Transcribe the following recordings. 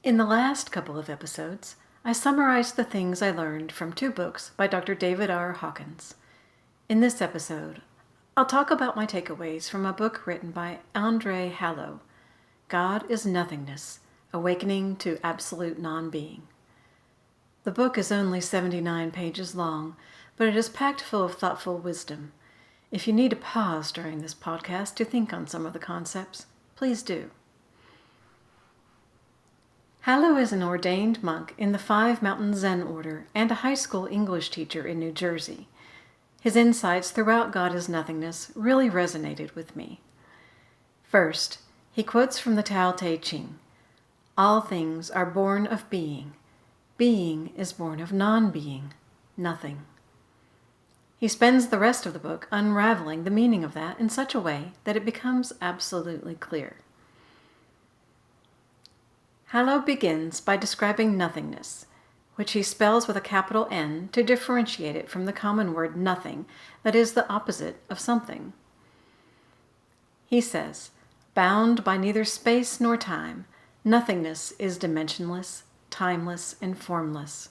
In the last couple of episodes, I summarized the things I learned from two books by Dr. David R. Hawkins. In this episode, I'll talk about my takeaways from a book written by Andre Halaw, God is Nothingness, Awakening to Absolute Non-Being. The book is only 79 pages long, but it is packed full of thoughtful wisdom. If you need to pause during this podcast to think on some of the concepts, please do. Halaw is an ordained monk in the Five Mountain Zen Order and a high school English teacher in New Jersey. His insights throughout God is Nothingness really resonated with me. First, he quotes from the Tao Te Ching, "All things are born of being. Being is born of non-being, nothing." He spends the rest of the book unraveling the meaning of that in such a way that it becomes absolutely clear. Halaw begins by describing nothingness, which he spells with a capital N to differentiate it from the common word nothing, that is the opposite of something. He says, bound by neither space nor time, nothingness is dimensionless, timeless, and formless.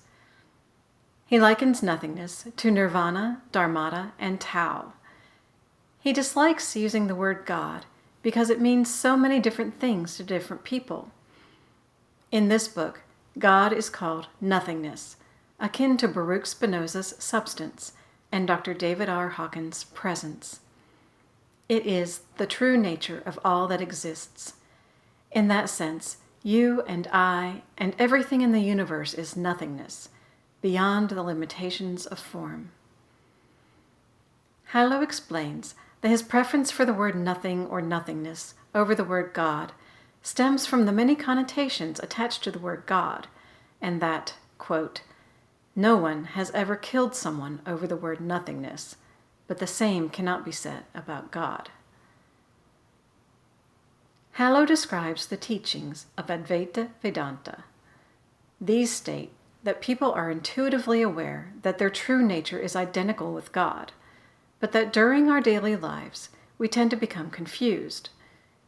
He likens nothingness to nirvana, dharmata, and Tao. He dislikes using the word God because it means so many different things to different people. In this book, God is called nothingness, akin to Baruch Spinoza's substance and Dr. David R. Hawkins' presence. It is the true nature of all that exists. In that sense, you and I and everything in the universe is nothingness, beyond the limitations of form. Halaw explains that his preference for the word nothing or nothingness over the word God stems from the many connotations attached to the word God, and that, quote, "No one has ever killed someone over the word nothingness, but the same cannot be said about God." Halaw describes the teachings of Advaita Vedanta. These state that people are intuitively aware that their true nature is identical with God, but that during our daily lives we tend to become confused.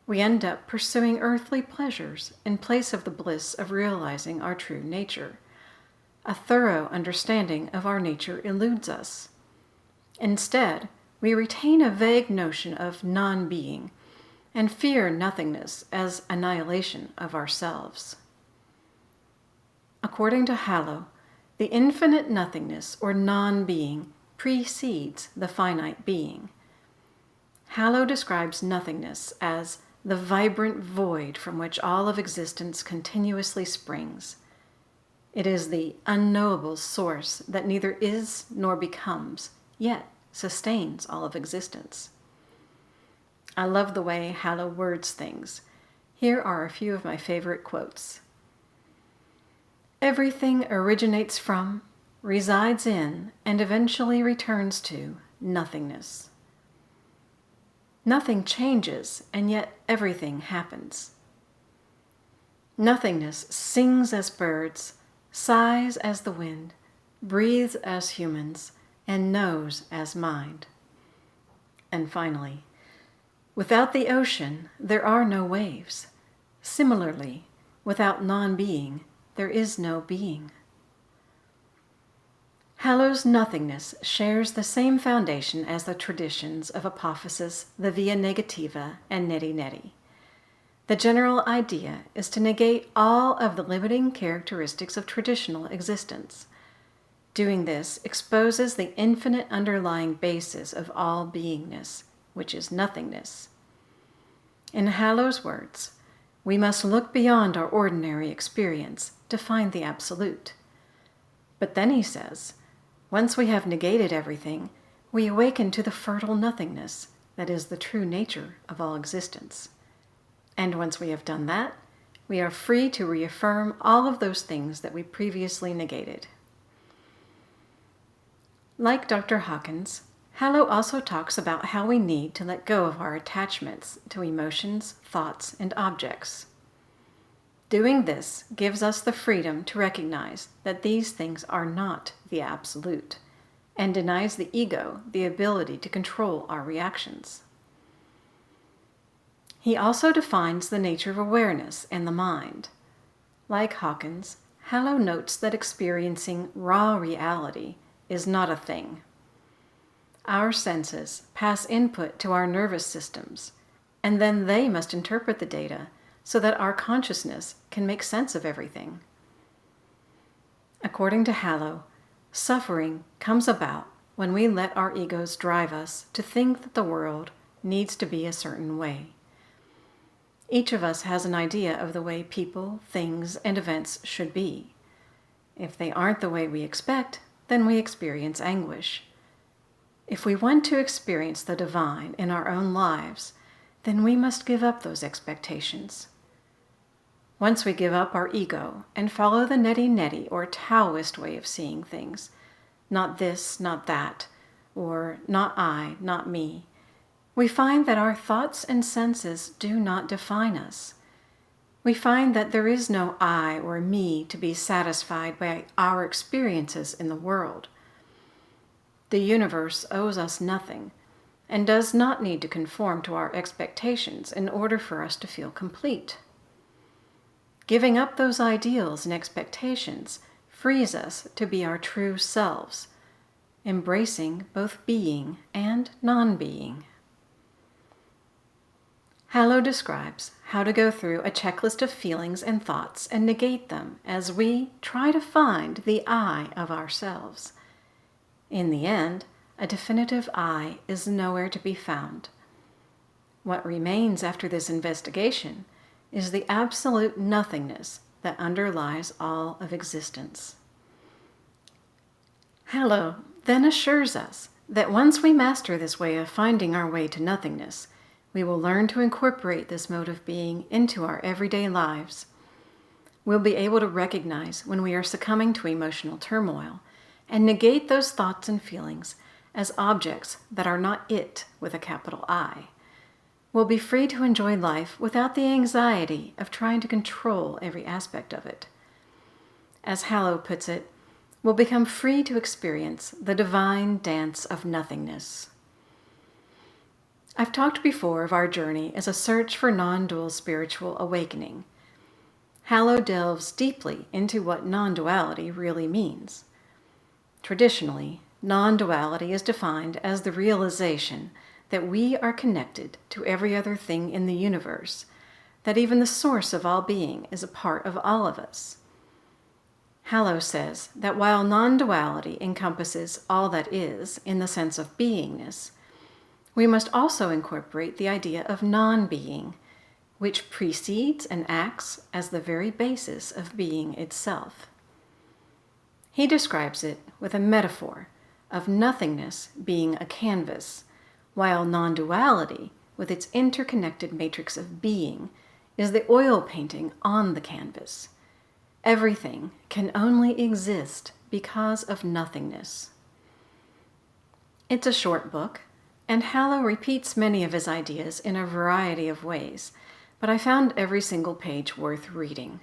We end up pursuing earthly pleasures in place of the bliss of realizing our true nature. A thorough understanding of our nature eludes us. Instead, we retain a vague notion of non-being and fear nothingness as annihilation of ourselves. According to Halaw, the infinite nothingness or non-being precedes the finite being. Halaw describes nothingness as the vibrant void from which all of existence continuously springs. It is the unknowable source that neither is nor becomes, yet sustains all of existence. I love the way Halaw words things. Here are a few of my favorite quotes. Everything originates from, resides in, and eventually returns to nothingness. Nothing changes, and yet everything happens. Nothingness sings as birds, sighs as the wind, breathes as humans, and knows as mind. And finally, without the ocean, there are no waves. Similarly, without non-being, there is no being. Halaw's nothingness shares the same foundation as the traditions of Apophatic, the Via Negativa, and Neti-Neti. The general idea is to negate all of the limiting characteristics of traditional existence. Doing this exposes the infinite underlying basis of all beingness, which is nothingness. In Halaw's words, we must look beyond our ordinary experience to find the absolute. But then he says, once we have negated everything, we awaken to the fertile nothingness that is the true nature of all existence. And once we have done that, we are free to reaffirm all of those things that we previously negated. Like Dr. Hawkins, Halaw also talks about how we need to let go of our attachments to emotions, thoughts, and objects. Doing this gives us the freedom to recognize that these things are not the absolute, and denies the ego the ability to control our reactions. He also defines the nature of awareness and the mind. Like Hawkins, Halaw notes that experiencing raw reality is not a thing. Our senses pass input to our nervous systems, and then they must interpret the data so that our consciousness can make sense of everything. According to Halaw, suffering comes about when we let our egos drive us to think that the world needs to be a certain way. Each of us has an idea of the way people, things, and events should be. If they aren't the way we expect, then we experience anguish. If we want to experience the divine in our own lives, then we must give up those expectations. Once we give up our ego and follow the Neti-Neti or Taoist way of seeing things, not this, not that, or not I, not me, we find that our thoughts and senses do not define us. We find that there is no I or me to be satisfied by our experiences in the world. The universe owes us nothing and does not need to conform to our expectations in order for us to feel complete. Giving up those ideals and expectations frees us to be our true selves, embracing both being and non-being. Halaw describes how to go through a checklist of feelings and thoughts and negate them as we try to find the I of ourselves. In the end, a definitive I is nowhere to be found. What remains after this investigation is the absolute nothingness that underlies all of existence. Halaw then assures us that once we master this way of finding our way to nothingness, we will learn to incorporate this mode of being into our everyday lives. We'll be able to recognize when we are succumbing to emotional turmoil and negate those thoughts and feelings as objects that are not it with a capital I. We'll be free to enjoy life without the anxiety of trying to control every aspect of it. As Halaw puts it, we'll become free to experience the divine dance of nothingness. I've talked before of our journey as a search for non-dual spiritual awakening. Halaw delves deeply into what non-duality really means. Traditionally, non-duality is defined as the realization that we are connected to every other thing in the universe, that even the source of all being is a part of all of us. Halaw says that while non-duality encompasses all that is in the sense of beingness, we must also incorporate the idea of non-being, which precedes and acts as the very basis of being itself. He describes it with a metaphor of nothingness being a canvas, while non-duality, with its interconnected matrix of being, is the oil painting on the canvas. Everything can only exist because of nothingness. It's a short book, and Halaw repeats many of his ideas in a variety of ways, but I found every single page worth reading.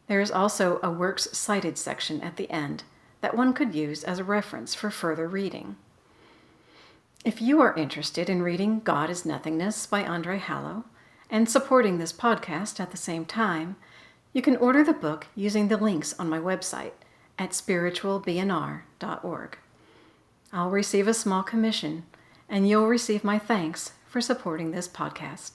There is also a works cited section at the end that one could use as a reference for further reading. If you are interested in reading God is Nothingness by Andre Halaw and supporting this podcast at the same time, you can order the book using the links on my website at spiritualbnr.org. I'll receive a small commission, and you'll receive my thanks for supporting this podcast.